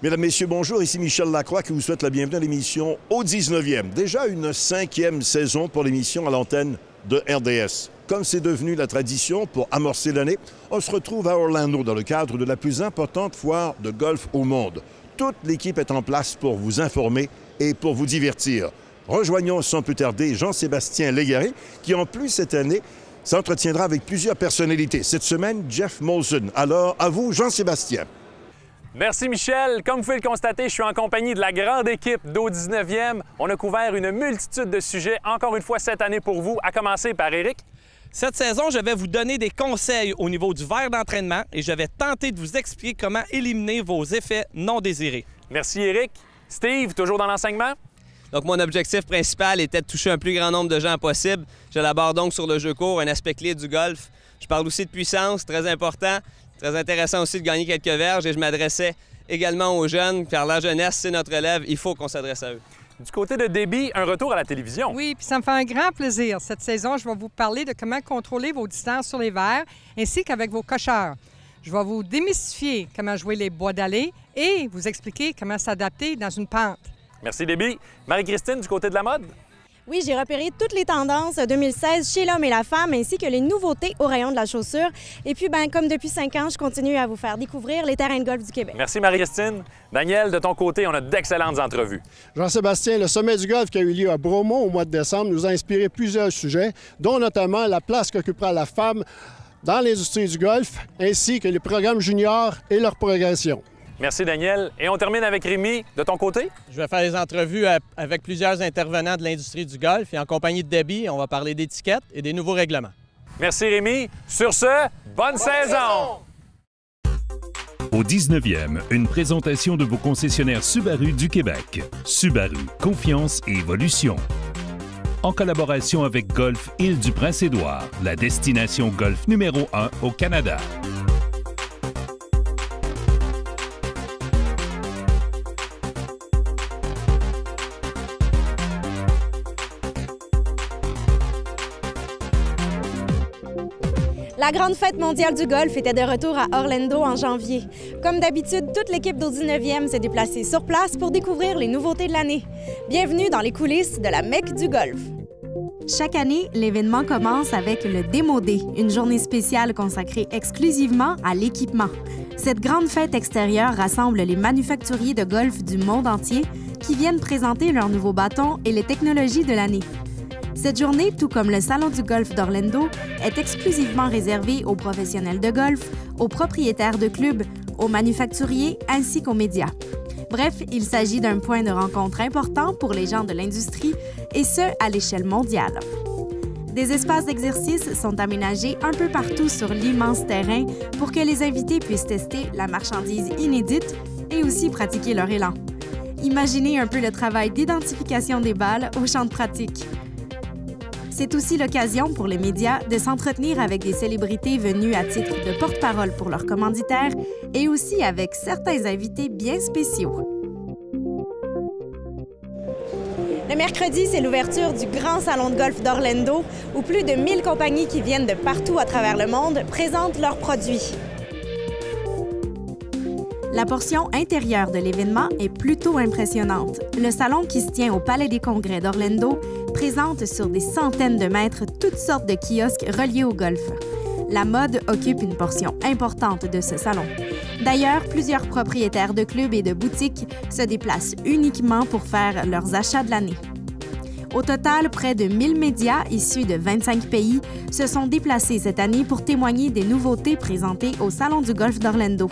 Mesdames, Messieurs, bonjour. Ici Michel Lacroix qui vous souhaite la bienvenue à l'émission au 19e. Déjà une 5e saison pour l'émission à l'antenne de RDS. Comme c'est devenu la tradition pour amorcer l'année, on se retrouve à Orlando dans le cadre de la plus importante foire de golf au monde. Toute l'équipe est en place pour vous informer et pour vous divertir. Rejoignons sans plus tarder Jean-Sébastien Légaré qui, en plus, cette année, s'entretiendra avec plusieurs personnalités. Cette semaine, Jeff Molson. Alors, à vous, Jean-Sébastien. Merci Michel. Comme vous pouvez le constater, je suis en compagnie de la grande équipe d'au 19e. On a couvert une multitude de sujets, encore une fois cette année pour vous, à commencer par Éric. Cette saison, je vais vous donner des conseils au niveau du verre d'entraînement et je vais tenter de vous expliquer comment éliminer vos effets non désirés. Merci Éric. Steve, toujours dans l'enseignement? Donc, mon objectif principal était de toucher un plus grand nombre de gens possible. Je l'aborde donc sur le jeu court, un aspect clé du golf. Je parle aussi de puissance, très important. Très intéressant aussi de gagner quelques verges et je m'adressais également aux jeunes, car la jeunesse, c'est notre élève, il faut qu'on s'adresse à eux. Du côté de Debbie, un retour à la télévision. Oui, puis ça me fait un grand plaisir. Cette saison, je vais vous parler de comment contrôler vos distances sur les verres ainsi qu'avec vos cocheurs. Je vais vous démystifier comment jouer les bois d'allée et vous expliquer comment s'adapter dans une pente. Merci Debbie. Marie-Christine, du côté de la mode? Oui, j'ai repéré toutes les tendances 2016 chez l'homme et la femme, ainsi que les nouveautés au rayon de la chaussure. Et puis, comme depuis 5 ans, je continue à vous faire découvrir les terrains de golf du Québec. Merci Marie-Christine. Daniel, de ton côté, on a d'excellentes entrevues. Jean-Sébastien, le sommet du golf qui a eu lieu à Bromont au mois de décembre nous a inspiré plusieurs sujets, dont notamment la place qu'occupera la femme dans l'industrie du golf, ainsi que les programmes juniors et leur progression. Merci Daniel. Et on termine avec Rémi, de ton côté? Je vais faire des entrevues avec plusieurs intervenants de l'industrie du golf et en compagnie de Debbie, on va parler d'étiquette et des nouveaux règlements. Merci Rémi. Sur ce, bonne saison! Au 19e, une présentation de vos concessionnaires Subaru du Québec. Subaru, confiance et évolution. En collaboration avec Golf Île-du-Prince-Édouard, la destination golf numéro 1 au Canada. La grande fête mondiale du golf était de retour à Orlando en janvier. Comme d'habitude, toute l'équipe d'au 19e s'est déplacée sur place pour découvrir les nouveautés de l'année. Bienvenue dans les coulisses de la Mecque du golf. Chaque année, l'événement commence avec le Démo Day, une journée spéciale consacrée exclusivement à l'équipement. Cette grande fête extérieure rassemble les manufacturiers de golf du monde entier qui viennent présenter leurs nouveaux bâtons et les technologies de l'année. Cette journée, tout comme le Salon du golf d'Orlando, est exclusivement réservée aux professionnels de golf, aux propriétaires de clubs, aux manufacturiers ainsi qu'aux médias. Bref, il s'agit d'un point de rencontre important pour les gens de l'industrie, et ce, à l'échelle mondiale. Des espaces d'exercice sont aménagés un peu partout sur l'immense terrain pour que les invités puissent tester la marchandise inédite et aussi pratiquer leur élan. Imaginez un peu le travail d'identification des balles au champ de pratique. C'est aussi l'occasion pour les médias de s'entretenir avec des célébrités venues à titre de porte-parole pour leurs commanditaires et aussi avec certains invités bien spéciaux. Le mercredi, c'est l'ouverture du grand salon de golf d'Orlando, où plus de 1000 compagnies qui viennent de partout à travers le monde présentent leurs produits. La portion intérieure de l'événement est plutôt impressionnante. Le salon qui se tient au Palais des Congrès d'Orlando présente sur des centaines de mètres toutes sortes de kiosques reliés au golf. La mode occupe une portion importante de ce salon. D'ailleurs, plusieurs propriétaires de clubs et de boutiques se déplacent uniquement pour faire leurs achats de l'année. Au total, près de 1000 médias issus de 25 pays se sont déplacés cette année pour témoigner des nouveautés présentées au Salon du golf d'Orlando.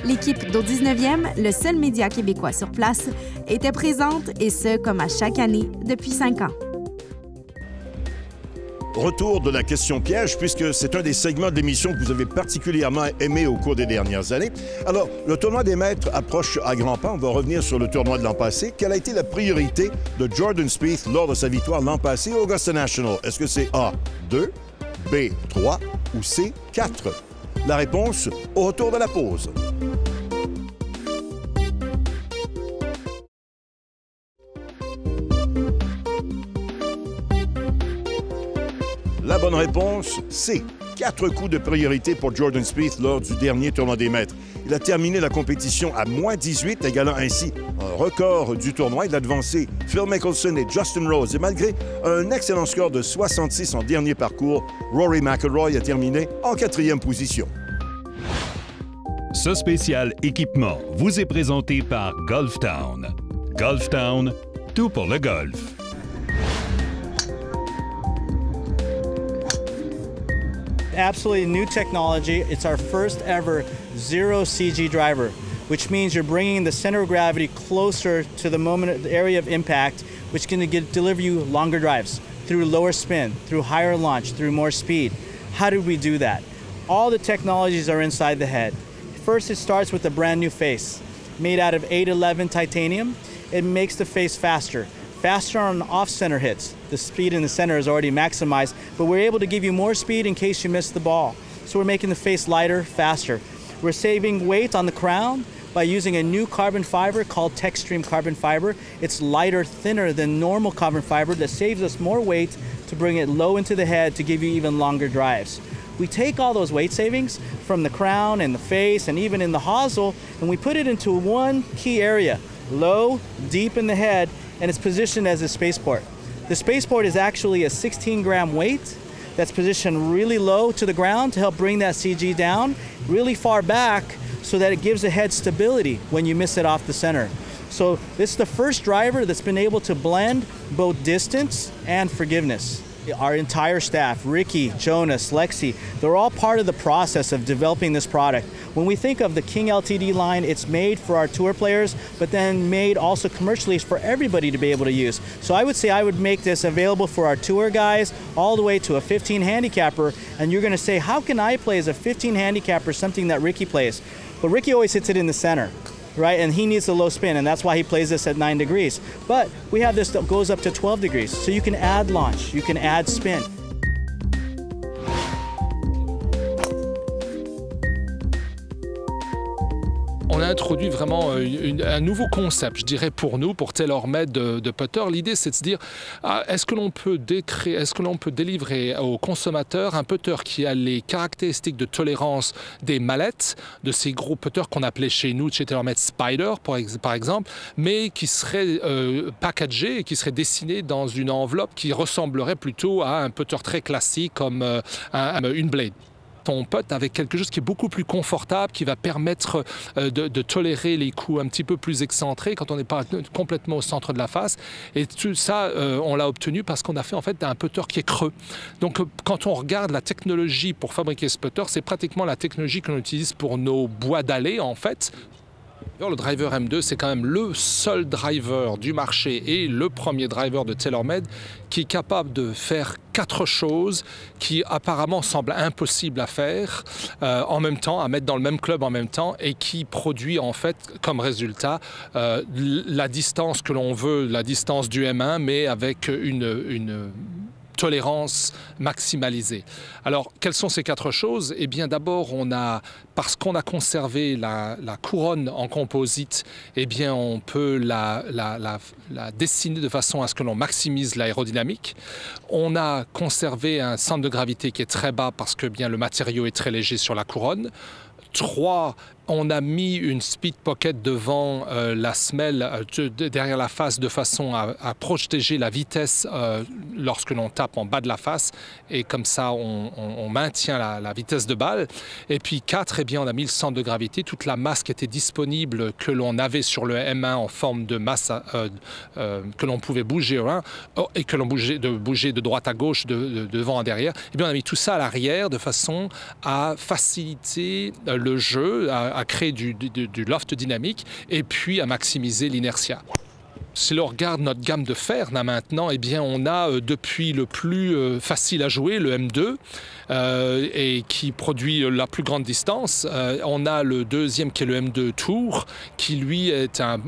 L'équipe d'au 19e, le seul média québécois sur place, était présente, et ce, comme à chaque année, depuis 5 ans. Retour de la question piège, puisque c'est un des segments de l'émission que vous avez particulièrement aimé au cours des dernières années. Alors, le tournoi des maîtres approche à grands pas. On va revenir sur le tournoi de l'an passé. Quelle a été la priorité de Jordan Spieth lors de sa victoire l'an passé au Augusta National? Est-ce que c'est A, 2, B, 3 ou C, 4? La réponse au retour de la pause. La bonne réponse, C. 4 coups de priorité pour Jordan Spieth lors du dernier tournoi des maîtres. Il a terminé la compétition à moins 18, égalant ainsi un record du tournoi. Il a devancé Phil Mickelson et Justin Rose. Et malgré un excellent score de 66 en dernier parcours, Rory McIlroy a terminé en 4e position. Ce spécial équipement vous est présenté par Golf Town. Golf Town, tout pour le golf. Absolutely new technology. It's our first ever zero CG driver, which means you're bringing the center of gravity closer to the area of impact, which can deliver you longer drives through lower spin, through higher launch, through more speed. How did we do that? All the technologies are inside the head. First, it starts with a brand new face made out of 811 titanium. It makes the face faster on off-center hits. The speed in the center is already maximized, but we're able to give you more speed in case you miss the ball. So we're making the face lighter, faster. We're saving weight on the crown by using a new carbon fiber called TechStream carbon fiber. It's lighter, thinner than normal carbon fiber that saves us more weight to bring it low into the head to give you even longer drives. We take all those weight savings from the crown and the face and even in the hosel, and we put it into one key area, low, deep in the head, and it's positioned as a spaceport. The spaceport is actually a 16-gram weight that's positioned really low to the ground to help bring that CG down really far back so that it gives the head stability when you miss it off the center. So this is the first driver that's been able to blend both distance and forgiveness. Our entire staff, Ricky, Jonas, Lexi, they're all part of the process of developing this product. When we think of the King LTD line, it's made for our tour players, but then made also commercially for everybody to be able to use. So I would say I would make this available for our tour guys all the way to a 15 handicapper, and you're gonna say, how can I play as a 15 handicapper something that Ricky plays? But Ricky always hits it in the center, right? And he needs a low spin, and that's why he plays this at 9 degrees. But we have this that goes up to 12 degrees, so you can add launch, you can add spin. On a introduit vraiment un nouveau concept, je dirais, pour nous, pour TaylorMade de putter. L'idée, c'est de se dire, est-ce que l'on peut délivrer aux consommateurs un putter qui a les caractéristiques de tolérance des mallettes, de ces gros putters qu'on appelait chez nous, chez TaylorMade Spider, par exemple, mais qui serait packagé et qui serait dessiné dans une enveloppe qui ressemblerait plutôt à un putter très classique comme une blade. On putt avec quelque chose qui est beaucoup plus confortable, qui va permettre de tolérer les coups un petit peu plus excentrés quand on n'est pas complètement au centre de la face. Et tout ça, on l'a obtenu parce qu'on a fait en fait un putter qui est creux. Donc quand on regarde la technologie pour fabriquer ce putter, c'est pratiquement la technologie que l'on utilise pour nos bois d'allée en fait. Le driver M2, c'est quand même le seul driver du marché et le premier driver de TaylorMade qui est capable de faire 4 choses qui apparemment semblent impossibles à faire en même temps, à mettre dans le même club en même temps et qui produit en fait comme résultat la distance que l'on veut, la distance du M1, mais avec une tolérance maximalisée. Alors, quelles sont ces 4 choses? Eh bien, d'abord, parce qu'on a conservé la couronne en composite, eh bien, on peut la dessiner de façon à ce que l'on maximise l'aérodynamique. On a conservé un centre de gravité qui est très bas parce que bien le matériau est très léger sur la couronne. 3, on a mis une speed pocket devant la semelle, derrière la face, de façon à protéger la vitesse lorsque l'on tape en bas de la face. Et comme ça, on maintient la vitesse de balle. Et puis 4, eh bien, on a mis le centre de gravité. Toute la masse qui était disponible, que l'on avait sur le M1 en forme de masse que l'on pouvait bouger et que l'on bougeait de droite à gauche, de devant à derrière, eh bien, on a mis tout ça à l'arrière de façon à faciliter le jeu, à créer du loft dynamique et puis à maximiser l'inertia. Si l'on regarde notre gamme de fer, là maintenant, eh bien, on a depuis le plus facile à jouer, le M2, et qui produit la plus grande distance. On a le deuxième qui est le M2 Tour, qui lui est un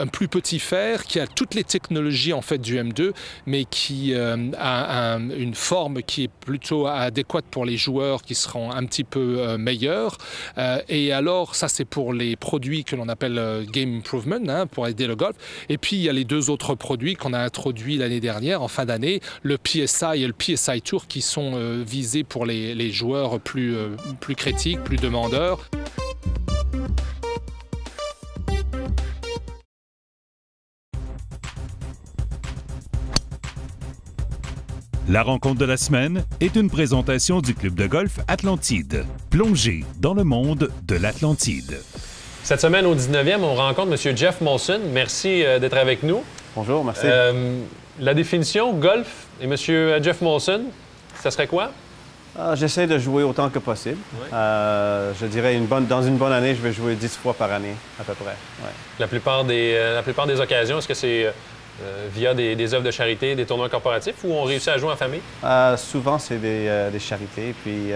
plus petit fer, qui a toutes les technologies en fait du M2, mais qui a une forme qui est plutôt adéquate pour les joueurs qui seront un petit peu meilleurs. Et alors, ça c'est pour les produits que l'on appelle Game Improvement, pour aider le golf. Et puis il y a a les 2 autres produits qu'on a introduits l'année dernière, en fin d'année, le PSI et le PSI Tour, qui sont visés pour les joueurs plus critiques, plus demandeurs. La rencontre de la semaine est une présentation du club de golf Atlantide. Plongez dans le monde de l'Atlantide. Cette semaine, au 19e, on rencontre M. Jeff Molson. Merci d'être avec nous. Bonjour, merci. La définition golf et M. Jeff Molson, ça serait quoi? J'essaie de jouer autant que possible. Oui. Je dirais dans une bonne année, je vais jouer 10 fois par année, à peu près. Ouais. La plupart des occasions, est-ce que c'est via des œuvres de charité, des tournois corporatifs, ou on réussit à jouer en famille? Souvent, c'est des charités, puis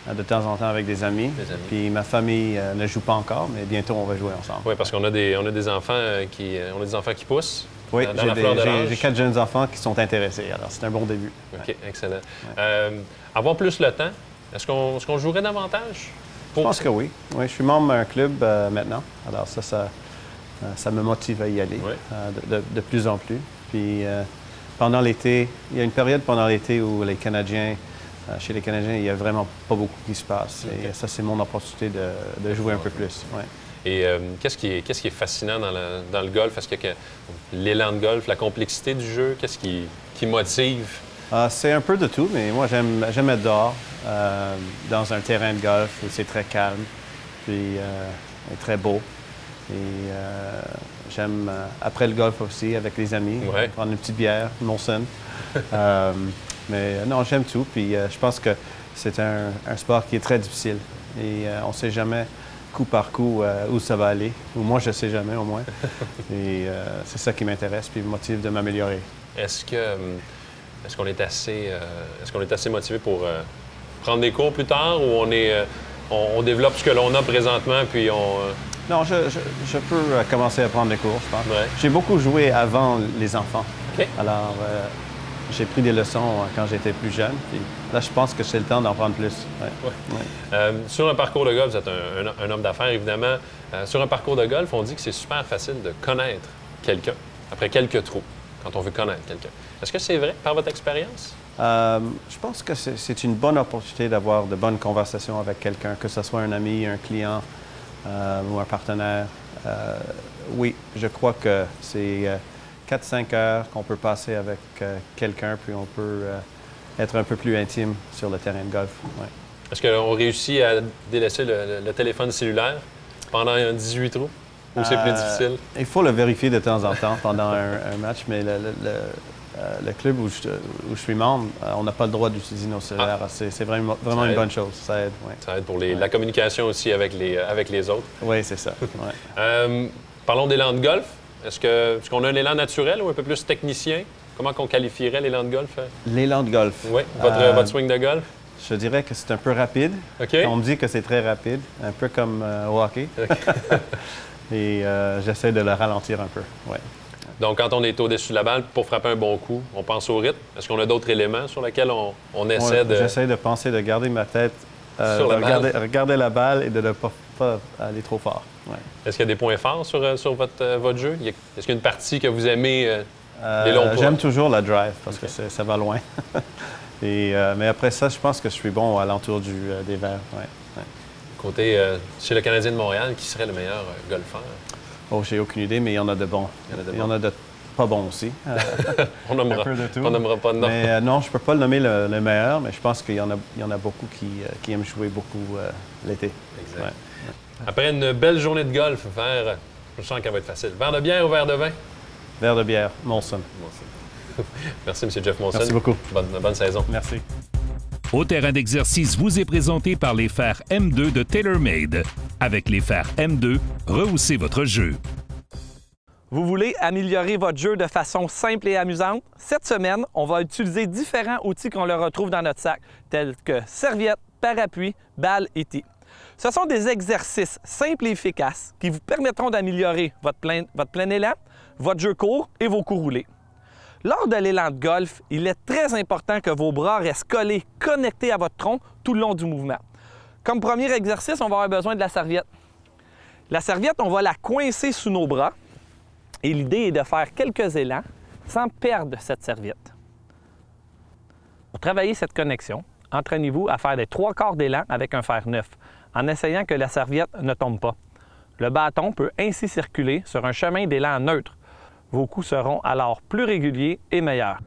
de temps en temps avec des amis. Puis ma famille ne joue pas encore, mais bientôt, on va jouer ensemble. Oui, parce qu'on a des enfants qui poussent. Oui, j'ai 4 jeunes enfants qui sont intéressés, alors c'est un bon début. OK, excellent. Ouais. Avoir plus le temps, est-ce qu'on jouerait davantage? Je pense que oui. Oui, je suis membre d'un club maintenant, alors ça me motive à y aller de plus en plus. Puis pendant l'été, il y a une période pendant l'été où chez les Canadiens, il n'y a vraiment pas beaucoup qui se passe. Et ça, c'est mon opportunité de jouer un peu plus. Ouais. Et qu'est-ce qui est fascinant dans le golf? Est-ce que l'élan de golf, la complexité du jeu, qu'est-ce qui motive? C'est un peu de tout, mais moi, j'aime être dehors, dans un terrain de golf où c'est très calme, puis très beau. Et j'aime, après le golf aussi, avec les amis, prendre une petite bière, Molson. Mais non, j'aime tout. Puis je pense que c'est un sport qui est très difficile. Et on ne sait jamais, coup par coup, où ça va aller. Ou moi, je ne sais jamais, au moins. Et c'est ça qui m'intéresse, puis me motive de m'améliorer. Est-ce qu'on est assez motivé pour prendre des cours plus tard, ou on développe ce que l'on a présentement, puis on... Non, je peux commencer à prendre des cours, je pense. Ouais. J'ai beaucoup joué avant les enfants. Okay. Alors, j'ai pris des leçons quand j'étais plus jeune. Puis là, je pense que c'est le temps d'en prendre plus. Ouais. Ouais. Ouais. Sur un parcours de golf, vous êtes un homme d'affaires, évidemment. Sur un parcours de golf, on dit que c'est super facile de connaître quelqu'un après quelques trous, quand on veut connaître quelqu'un. Est-ce que c'est vrai, par votre expérience? Je pense que c'est une bonne opportunité d'avoir de bonnes conversations avec quelqu'un, que ce soit un ami, un client ou un partenaire. Oui, je crois que c'est 4-5 heures qu'on peut passer avec quelqu'un, puis on peut être un peu plus intime sur le terrain de golf. Ouais. Est-ce qu'on réussit à délaisser le téléphone cellulaire pendant un 18 trous? Ou c'est plus difficile? Il faut le vérifier de temps en temps pendant un match, mais le club où je suis membre, on n'a pas le droit d'utiliser nos cellulaires. C'est vraiment une bonne chose. Ça aide. Ouais. Ça aide pour la communication aussi avec les autres. Oui, c'est ça. Ouais. Parlons d'élan de golf. Est-ce qu'on a un élan naturel ou un peu plus technicien? Comment qu'on qualifierait l'élan de golf? L'élan de golf? Oui, votre swing de golf? Je dirais que c'est un peu rapide. Okay. On me dit que c'est très rapide, un peu comme au hockey. Okay. Et j'essaie de le ralentir un peu. Ouais. Donc, quand on est au-dessus de la balle, pour frapper un bon coup, on pense au rythme. Est-ce qu'on a d'autres éléments sur lesquels on essaie de... J'essaie de penser, de garder ma tête, regarder la balle et de ne pas aller trop fort. Ouais. Est-ce qu'il y a des points forts sur votre jeu? Est-ce qu'il y a une partie que vous aimez les longs points? J'aime toujours la drive parce que ça va loin. Mais après ça, je pense que je suis bon à l'entour des verres. Ouais. Ouais. Côté, chez le Canadien de Montréal, qui serait le meilleur golfeur? Oh, j'ai aucune idée, mais il y en a de bons. Il y en a de pas bons aussi. On nommera pas de nom. Mais non, je ne peux pas le nommer le meilleur, mais je pense qu'il y en a beaucoup qui aiment jouer beaucoup l'été. Exact. Ouais. Après une belle journée de golf, je sens qu'elle va être facile. Verre de bière ou verre de vin? Verre de bière, Molson. Merci, M. Jeff Molson. Merci beaucoup. Bonne saison. Merci. Au terrain d'exercice vous est présenté par les fers M2 de TaylorMade. Avec les fers M2, rehaussez votre jeu. Vous voulez améliorer votre jeu de façon simple et amusante? Cette semaine, on va utiliser différents outils qu'on le retrouve dans notre sac, tels que serviettes, parapluie, balles et tis. Ce sont des exercices simples et efficaces qui vous permettront d'améliorer votre plein élan, votre jeu court et vos coups roulés. Lors de l'élan de golf, il est très important que vos bras restent collés, connectés à votre tronc tout le long du mouvement. Comme premier exercice, on va avoir besoin de la serviette. La serviette, on va la coincer sous nos bras Et l'idée est de faire quelques élans sans perdre cette serviette. Pour travailler cette connexion, entraînez-vous à faire des 3/4 d'élan avec un fer neuf, en essayant que la serviette ne tombe pas. Le bâton peut ainsi circuler sur un chemin d'élan neutre. Vos coups seront alors plus réguliers et meilleurs.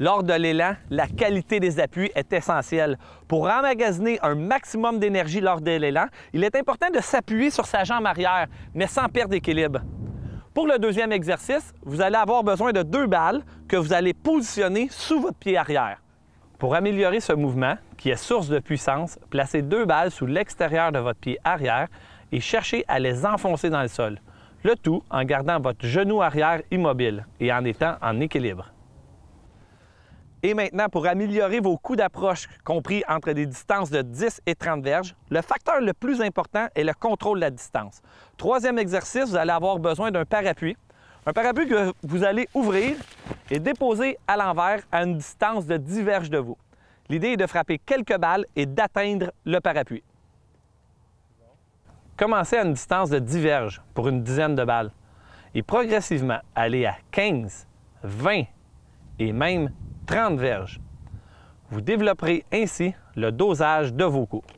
Lors de l'élan, la qualité des appuis est essentielle. Pour emmagasiner un maximum d'énergie lors de l'élan, il est important de s'appuyer sur sa jambe arrière, mais sans perdre d'équilibre. Pour le deuxième exercice, vous allez avoir besoin de 2 balles que vous allez positionner sous votre pied arrière. Pour améliorer ce mouvement, qui est source de puissance, placez 2 balles sous l'extérieur de votre pied arrière et cherchez à les enfoncer dans le sol. Le tout en gardant votre genou arrière immobile et en étant en équilibre. Et maintenant, pour améliorer vos coups d'approche, compris entre des distances de 10 et 30 verges, le facteur le plus important est le contrôle de la distance. Troisième exercice, vous allez avoir besoin d'un parapluie. Un parapluie que vous allez ouvrir et déposer à l'envers à une distance de 10 verges de vous. L'idée est de frapper quelques balles et d'atteindre le parapluie. Commencez à une distance de 10 verges pour une dizaine de balles et progressivement allez à 15, 20 et même 30 verges. Vous développerez ainsi le dosage de vos coups.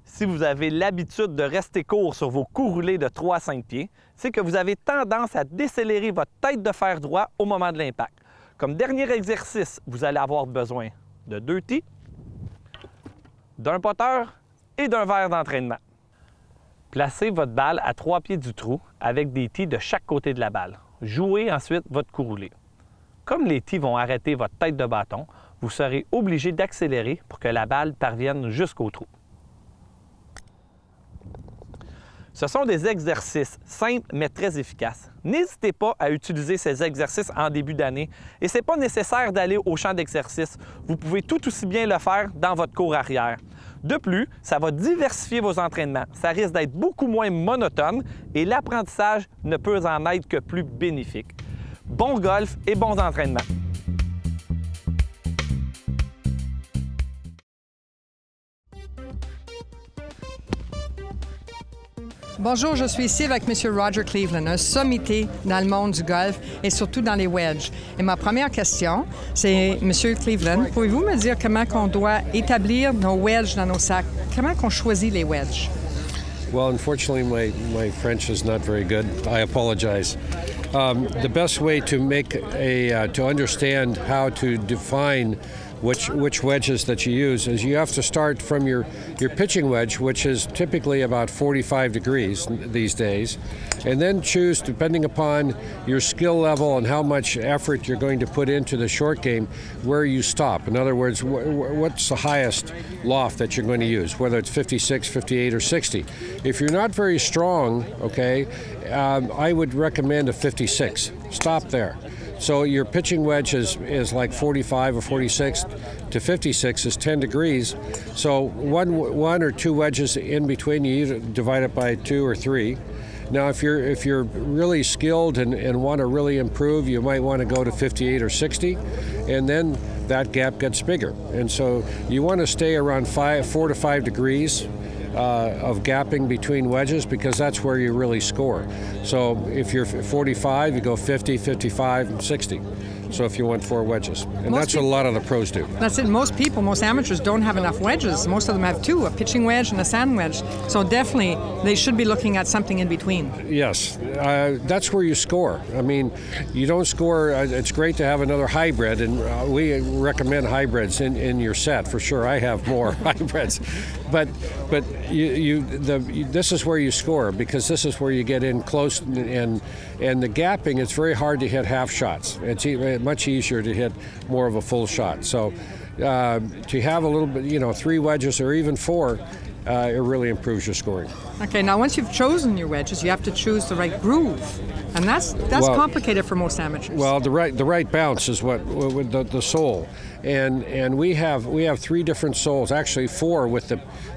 Si vous avez l'habitude de rester court sur vos coups roulés de 3 à 5 pieds, c'est que vous avez tendance à décélérer votre tête de fer droit au moment de l'impact. Comme dernier exercice, vous allez avoir besoin de 2 tees, d'un poteur et d'un verre d'entraînement. Placez votre balle à 3 pieds du trou avec des tees de chaque côté de la balle. Jouez ensuite votre coup roulé. Comme les tees vont arrêter votre tête de bâton, vous serez obligé d'accélérer pour que la balle parvienne jusqu'au trou. Ce sont des exercices simples mais très efficaces. N'hésitez pas à utiliser ces exercices en début d'année et ce n'est pas nécessaire d'aller au champ d'exercice. Vous pouvez tout aussi bien le faire dans votre cour arrière. De plus, ça va diversifier vos entraînements. Ça risque d'être beaucoup moins monotone et l'apprentissage ne peut en être que plus bénéfique. Bon golf et bons entraînements! Bonjour, je suis ici avec M. Roger Cleveland, un sommité dans le monde du golf et surtout dans les wedges. Et ma première question, c'est, M. Cleveland, pouvez-vous me dire comment on doit établir nos wedges dans nos sacs? Comment on choisit les wedges? Well, unfortunately, my French is not very good. I apologize. The best way to make to understand how to define which wedges that you use is you have to start from your pitching wedge, which is typically about 45 degrees these days, and then choose, depending upon your skill level and how much effort you're going to put into the short game, where you stop. In other words, what's the highest loft that you're going to use, whether it's 56, 58, or 60. If you're not very strong, okay, I would recommend a 56. Stop there. So your pitching wedge is like 45 or 46 to 56 is 10 degrees. So one or two wedges in between, you either divide it by 2 or 3. Now, if you're really skilled and want to really improve, you might want to go to 58 or 60, and then that gap gets bigger. And so you want to stay around 4 to 5 degrees of gapping between wedges, because that's where you really score. So if you're 45, you go 50, 55, 60. So if you want 4 wedges. And that's what a lot of the pros do. That's it. Most amateurs don't have enough wedges. Most of them have 2, a pitching wedge and a sand wedge. So definitely they should be looking at something in between. Yes, that's where you score. I mean, you don't score, it's great to have another hybrid, and we recommend hybrids in your set for sure. I have more hybrids. But this is where you score, because this is where you get in close, and the gapping, it's very hard to hit half shots. It's much easier to hit more of a full shot. So to have a little bit, 3 wedges or even 4, it really improves your scoring. Okay, now once you've chosen your wedges, you have to choose the right groove, and that's complicated for most amateurs. Well, the right bounce is what the sole, and we have 3 different soles, actually 4 with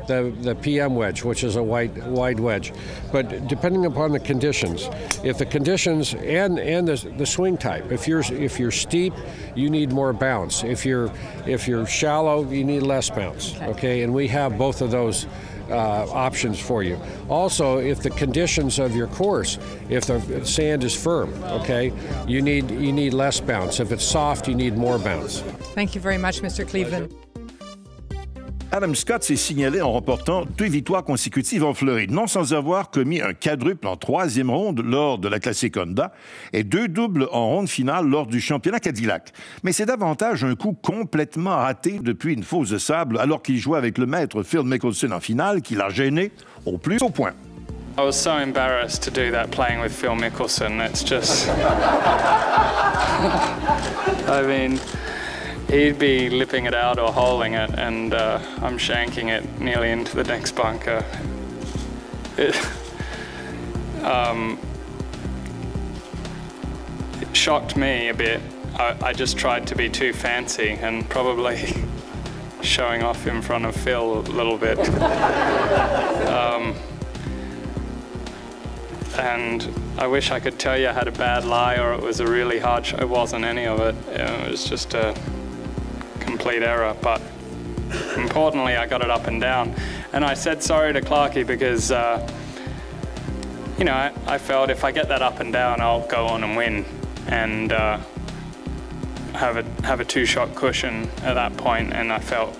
the PM wedge, which is a wide wedge. But depending upon the conditions, if the conditions and the swing type, if you're steep, you need more bounce. If you're shallow, you need less bounce. Okay, and we have both of those options for you. Also, if the conditions of your course, if the sand is firm, okay, you need less bounce. If it's soft, you need more bounce. Thank you very much, Mr. Cleveland. Adam Scott s'est signalé en remportant 2 victoires consécutives en Floride, non sans avoir commis un quadruple en 3e ronde lors de la Classique Honda et 2 doubles en ronde finale lors du championnat Cadillac. Mais c'est davantage un coup complètement raté depuis une fosse de sable alors qu'il jouait avec le maître Phil Mickelson en finale qui l'a gêné au plus haut point. I was so embarrassed to do that playing with Phil Mickelson. It's just... I mean... He'd be lipping it out or holing it, and I'm shanking it nearly into the next bunker. It shocked me a bit. I just tried to be too fancy and probably showing off in front of Phil a little bit. And I wish I could tell you I had a bad lie or it was a really hard shot. It wasn't any of it. It was just a complete error, but importantly I got it up and down. And I said sorry to Clarkie because you know, I felt if I get that up and down I'll go on and win and have a 2-shot cushion at that point, and I felt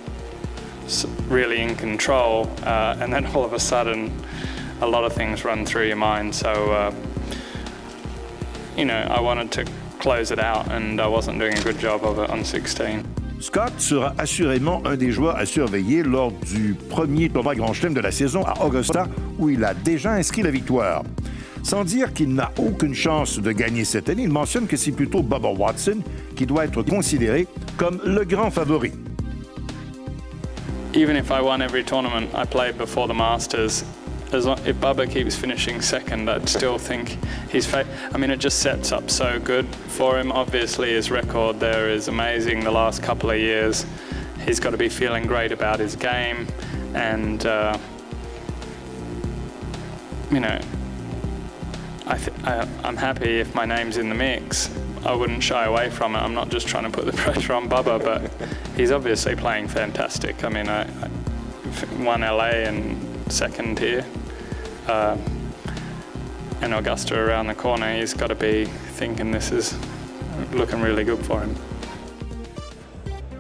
really in control, and then all of a sudden a lot of things run through your mind, so you know, I wanted to close it out and I wasn't doing a good job of it on 16. Scott sera assurément un des joueurs à surveiller lors du premier tournoi Grand Chelem de la saison à Augusta, où il a déjà inscrit la victoire. Sans dire qu'il n'a aucune chance de gagner cette année, il mentionne que c'est plutôt Bubba Watson qui doit être considéré comme le grand favori. Even if I won every tournament I played before the Masters, if Bubba keeps finishing second, I'd still think he's... I mean, it just sets up so good for him. Obviously, his record there is amazing the last couple of years. He's got to be feeling great about his game. And, you know, I'm happy if my name's in the mix. I wouldn't shy away from it. I'm not just trying to put the pressure on Bubba, but he's obviously playing fantastic. I mean, I won LA and second here. And Augusta around the corner, he's got to be thinking this is looking really good for him.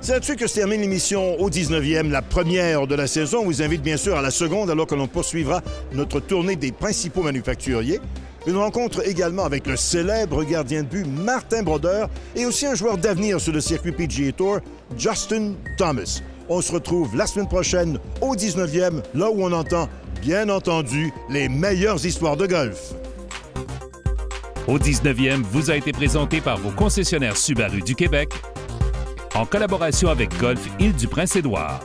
C'est là-dessus que se termine l'émission au 19e, la première de la saison. On vous invite bien sûr à la seconde alors que l'on poursuivra notre tournée des principaux manufacturiers. Une rencontre également avec le célèbre gardien de but Martin Brodeur et aussi un joueur d'avenir sur le circuit PGA Tour, Justin Thomas. On se retrouve la semaine prochaine au 19e, là où on entend, bien entendu, les meilleures histoires de golf. Au 19e vous a été présenté par vos concessionnaires Subaru du Québec en collaboration avec Golf Île-du-Prince-Édouard.